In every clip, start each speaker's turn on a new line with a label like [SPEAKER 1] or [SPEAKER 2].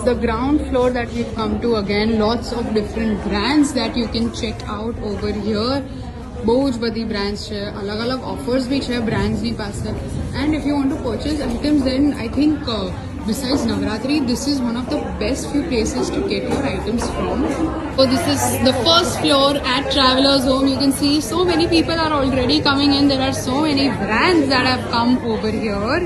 [SPEAKER 1] the ground floor that we've come to, again lots of different brands that you can check out over here. બહુ જ બધી brands છે, અલગ અલગ offers બી છે brands ની પાસે. And if you want to purchase items, then I think besides Navratri, this is one of the best few places to get your items from. So this is the first floor at Travelers Home. You can see so many people are already coming in. There are so many brands that have come over here.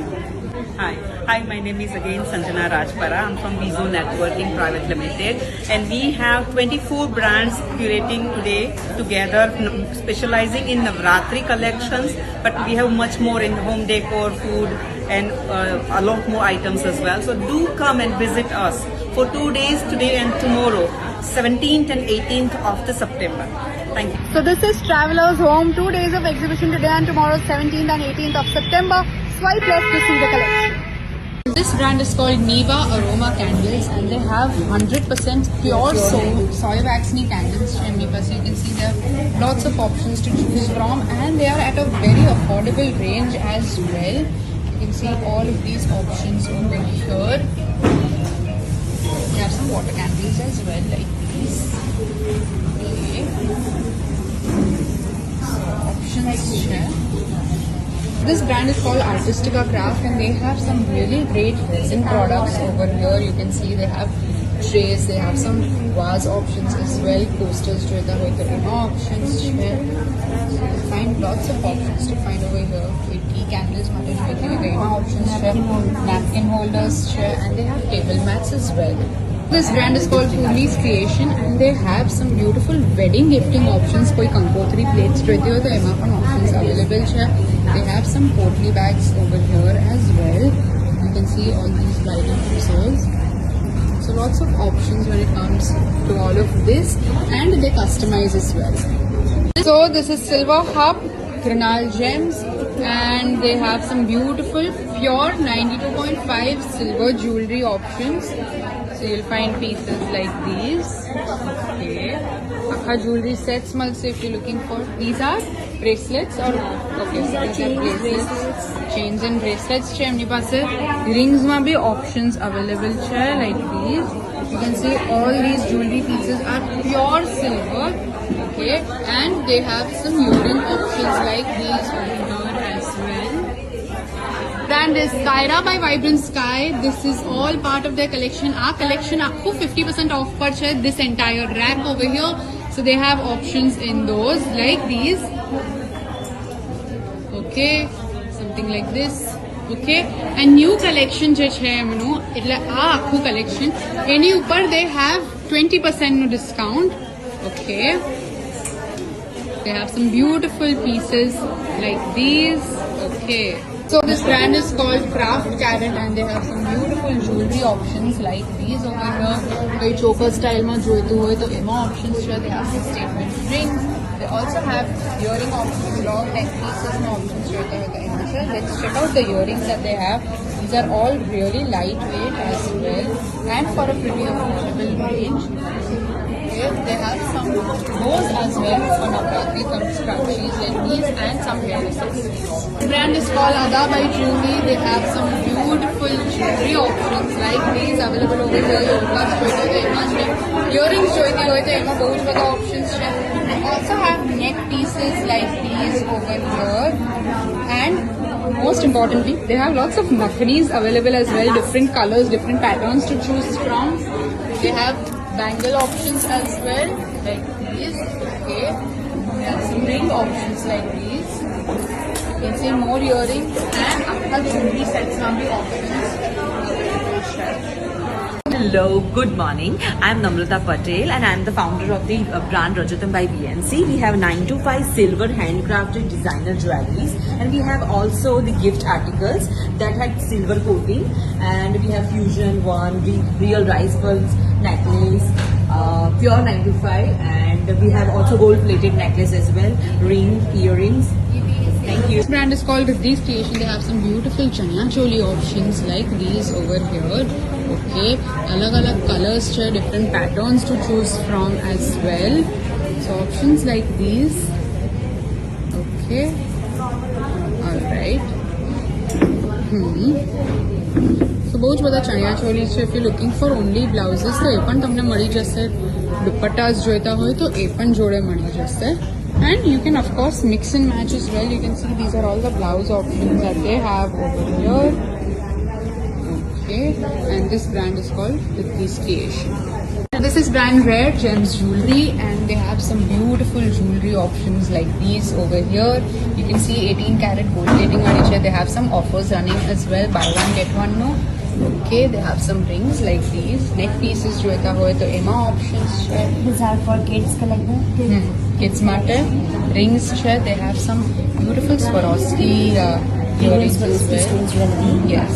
[SPEAKER 2] Hi, my name is again Sanjana Rajpara. I'm from Vizo Networking Private Limited, and we have 24 brands curating today together, specializing in Navratri collections, but we have much more in home decor, food, and a lot more items as well. So do come and visit us for 2 days, today and tomorrow, 17th and 18th of the September. Thank you.
[SPEAKER 1] So this is Travelers Home, 2 days of exhibition today and tomorrow, 17th and 18th of September. Swipe left to see the collection. This brand is called Niva Aroma Candles, and they have 100% pure soy waxy candles. You can see there are lots of options to choose from, and they are at a very affordable range as well. You can see all of these options over here. There are some water candles as well, like these. Okay. So options here. This brand is called Artistica Craft, and they have some really great resin products over here. You can see they have trays, they have some vase options as well, coasters, options. So you find lots of options to find over here. Tea candles, options, napkin holders, and they have table mats as well. This brand is called Purni's Creation, and they have some beautiful wedding gifting options. Koi Kankotri plates joiti ho to ema pan options available છે. They have some potli bags over here as well. You can see all these bridal trousers. So lots of options when it comes to all of this, and they customize as well. So this is Silver Hub Granal Gems, and they have some beautiful pure 92.5 silver jewelry options. So you'll find pieces like these. Okay. Akha jewelry sets also if you're looking for. These are bracelets or
[SPEAKER 3] these are bracelets.
[SPEAKER 1] Chains and bracelets. Rings ma bhi options available like these. You can see all these jewelry pieces are pure silver. Okay. And they have some earring options like these over here as well. Brand is Skyra by Vibrant Sky. This is all part of their collection. Our collection aapko 50% off par hai, this entire rack over here. So they have options in those like these. Okay, something like this. Okay, and new collection je chhe mano એટલે આ આખું collection એની ઉપર they have 20% no discount. Okay, they have some beautiful pieces like these. Okay. So this brand is called Craft Carrot, and they have some beautiful jewelry options like these over here. Koi choker style ma joitu hoy to ema options છે. They have some statement rings. They also have earring options, long neck pieces ma options joita hoy to ema છે. Let's check out the earrings that they have. These are all really lightweight as well, and for a pretty affordable range. Okay, they have some bows as well for Navratri, some scrunchies like these, and some hair accessories. The brand is called Ada by Julie. They have some beautiful jewelry options like these available over here. Earrings joiti hoy to ema bahut bada options છે. They also have neck pieces like these over here, and most importantly, they have lots of nakhinis available as well, different colors, different patterns to choose from. They have bangle options as well, like these. Okay, and some ring options like these. You can see more earrings and akha jewelry sets now be options.
[SPEAKER 2] Hello, good morning. I'm Namrata Patel, and I'm the founder of the brand Rajatam by BNC. We have 925 silver handcrafted designer jewelries, and we have also the gift articles that had silver coating, and we have fusion one, real rice pearls necklace, pure 925, and we have also gold plated necklace as well, ring, earrings. Thank you.
[SPEAKER 1] This brand is called Riddhi's Creation. They have some beautiful chanya choli options like these over here. Okay, alag colors, different patterns to choose from as well. So options like these. Okay, all right. So બહુ જ બધા ચણિયા ચોલી છે. If you looking for only blouses તો એ પણ તમને મળી જશે. દુપટ્ટાસ જોઈતા હોય તો એ પણ જોડે મળી જશે. And you can of course mix and match as well. You can see these are all the blouse options that they have over here. Okay, and this brand is called Prithvi's Creation. This is brand Rare Gems Jewelry, and they have some beautiful jewelry options like these over here. You can see 18 karat gold plating wali hai. They have some offers running as well. Buy one get one no. Okay, they have some rings like these. Neck pieces જોઈતા હોય તો એમાં options છે.
[SPEAKER 3] These are for kids collector.
[SPEAKER 1] Kids માટે rings છે. They have some beautiful Swarovski earrings as well. Yes.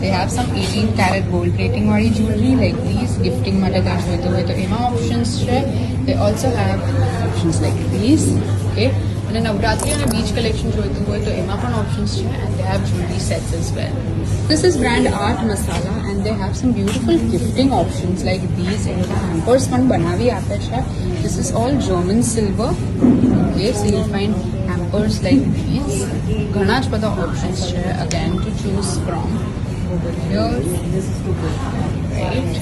[SPEAKER 1] They have some 18 karat gold plating वाली jewelry like these. Gifting માટે કઈ જોઈતું હોય તો એમાં options છે. They also have options like these. Okay. અને નવરાત્રી અને બીચ કલેક્શન જોઈતું હોય તો એમાં પણ options છે. And they have jewelry sets as well. This is brand Art Masala, and they have some beautiful gifting options like these. And hampers પણ બનાવી આપે છે. This is all German silver. Okay, so you'll find hampers like these. ઘણા જ બધા options છે again to choose from over here. Right.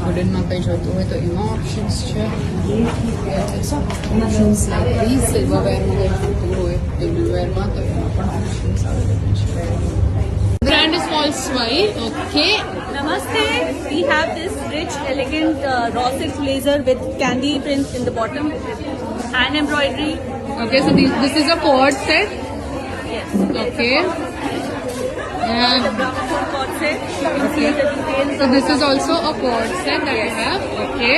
[SPEAKER 1] Wooden માં કઈ જોઈતું હોય તો એમાં options છે. Options like these. Silverware માં કઈ જોઈતું હોય, tableware માં તો એમાં પણ options available છે. The brand is called Swai. Okay.
[SPEAKER 4] Namaste. We have this rich, elegant raw silk blazer with candy print in the bottom, hand embroidery.
[SPEAKER 1] Okay, so this is a cord set.
[SPEAKER 4] Yes.
[SPEAKER 1] Okay.
[SPEAKER 4] The brown cord set. You can see the details.
[SPEAKER 1] So this is also a cord set that you have. Okay.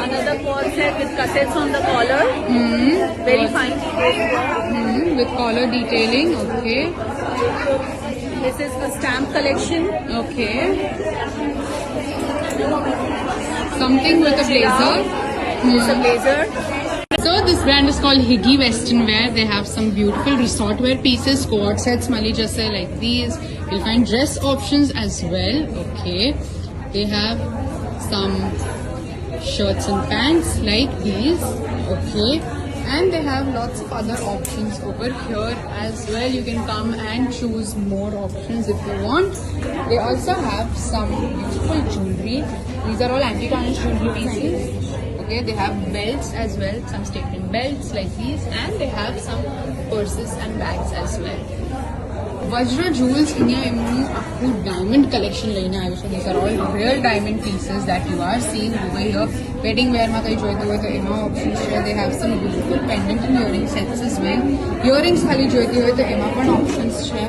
[SPEAKER 4] Another cord set with cassettes on the collar. Very fine detailed work.
[SPEAKER 1] With collar detailing. Okay.
[SPEAKER 4] This is a stamp collection.
[SPEAKER 1] Okay. Something with a blazer.
[SPEAKER 4] It's a blazer.
[SPEAKER 1] So this brand is called Higgy Western Wear. They have some beautiful resort wear pieces, cord sets, mali jaise like these. You'll find dress options as well. Okay. They have some shirts and pants like these. Okay. And they have lots of other options over here as well. You can come and choose more options if you want. They also have some beautiful jewelry. These are all anti-tarnish jewelry pieces. Okay, they have belts as well, some statement belts like these, and they have some purses and bags as well. Vajra Jewels India એમનું આખું diamond collection લઈને આવ્યું છે. These are all real diamond pieces that you are seeing over here. Wedding wear માં કઈ જોઈતું હોય તો એમાં options છે. They have some beautiful pendant and earring sets as well. Earrings ખાલી જોઈતી હોય તો એમાં પણ options છે.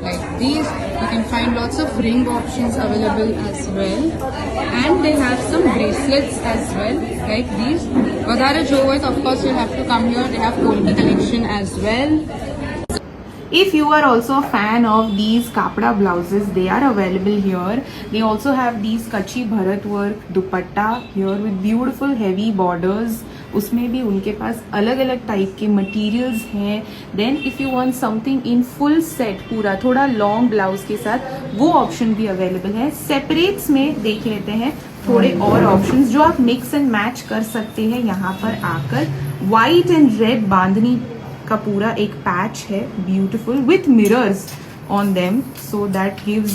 [SPEAKER 1] Like these, you can find lots of ring options available as well. And they have some bracelets as well, like these. વધારે જોવું હોય તો of course you'll have to come here. They have Kolki collection as well.
[SPEAKER 5] If you are also a fan of these kapda blouses, they are available here. They also have these kachi bharat work dupatta here with beautiful heavy borders. उसमें भी उनके पास अलग अलग type के materials हैं. Then if you want something in full set पूरा थोड़ा long blouse के साथ वो ऑप्शन भी अवेलेबल है. सेपरेट्स में देख लेते हैं थोड़े और ऑप्शंस जो आप मिक्स एंड मैच कर सकते हैं यहाँ पर आकर. वाइट एंड रेड बांधनी का पूरा एक पैच है beautiful with mirrors on them so that gives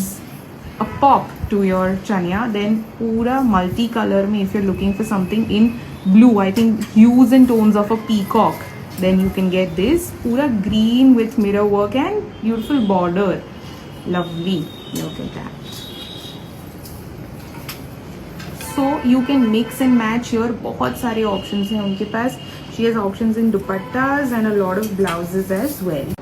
[SPEAKER 5] a pop to your chania. Then पूरा multi color में if you're looking for something in blue, I think hues and tones of a peacock, then you can get this. Pura green with mirror work and beautiful border. Lovely. Look at that. So you can mix and match here. बहुत सारे options हैं उनके पास. She has options in dupattas and a lot of blouses as well.